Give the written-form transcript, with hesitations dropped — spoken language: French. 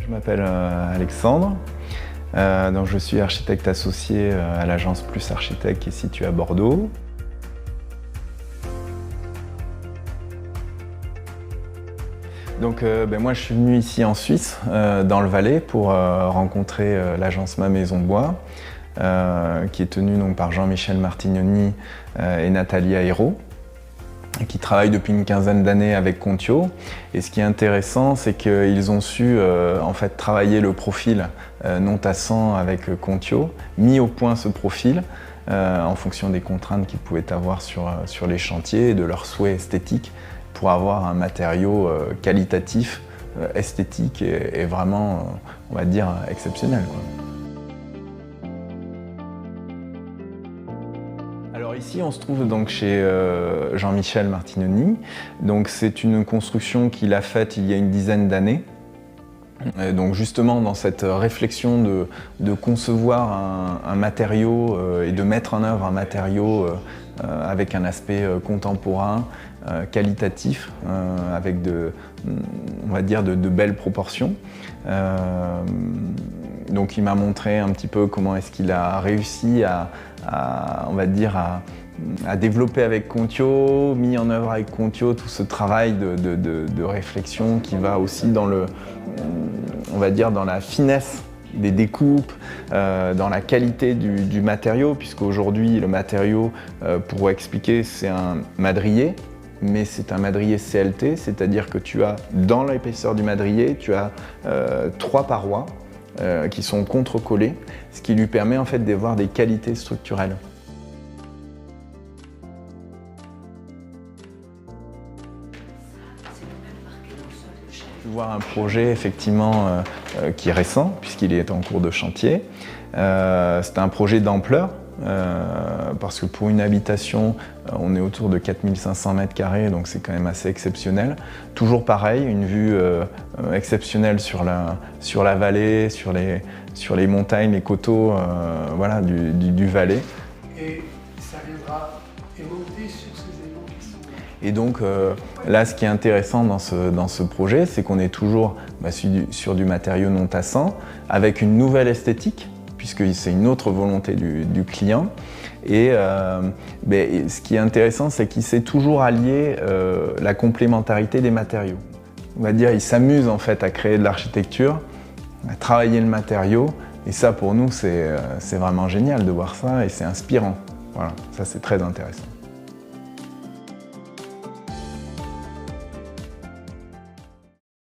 Je m'appelle Alexandre, donc je suis architecte associé à l'agence Plus Architecte qui est située à Bordeaux. Donc moi je suis venu ici en Suisse, dans le Valais, pour rencontrer l'agence Ma Maison Bois, qui est tenue donc, par Jean-Michel Martignoni et Nathalie Ayrault, qui travaillent depuis une quinzaine d'années avec Contio. Et ce qui est intéressant, c'est qu'ils ont su en fait travailler le profil non tassant avec Contio, mis au point ce profil en fonction des contraintes qu'ils pouvaient avoir sur les chantiers et de leurs souhaits esthétiques pour avoir un matériau qualitatif, esthétique et vraiment, on va dire, exceptionnel, quoi. Alors ici, on se trouve donc chez Jean-Michel Martignoni. Donc c'est une construction qu'il a faite il y a une dizaine d'années. Donc justement dans cette réflexion de concevoir un matériau et de mettre en œuvre un matériau avec un aspect contemporain, qualitatif, avec on va dire de belles proportions. Donc il m'a montré un petit peu comment est-ce qu'il a réussi on va dire, à développer avec Contio, mis en œuvre avec Contio tout ce travail de réflexion qui va aussi dans on va dire, dans la finesse des découpes, dans la qualité du matériau, puisqu'aujourd'hui le matériau, pour expliquer, c'est un madrier, mais c'est un madrier CLT, c'est-à-dire que tu as, dans l'épaisseur du madrier, tu as 3 parois qui sont contre-collées, ce qui lui permet en fait d'avoir des qualités structurelles. Voir un projet effectivement qui est récent, puisqu'il est en cours de chantier. C'est un projet d'ampleur, parce que pour une habitation, on est autour de 4500 m², donc c'est quand même assez exceptionnel. Toujours pareil, une vue exceptionnelle sur la vallée, sur les montagnes, les coteaux voilà, du Valais. Et ça viendra émonter sur ces éléments qui sont... Et donc là, ce qui est intéressant dans ce projet, c'est qu'on est toujours sur du matériau non tassant, avec une nouvelle esthétique, puisque c'est une autre volonté du client. Et ce qui est intéressant, c'est qu'il sait toujours allier la complémentarité des matériaux. On va dire, il s'amuse en fait à créer de l'architecture, à travailler le matériau, et ça pour nous, c'est vraiment génial de voir ça, et c'est inspirant. Voilà, ça c'est très intéressant.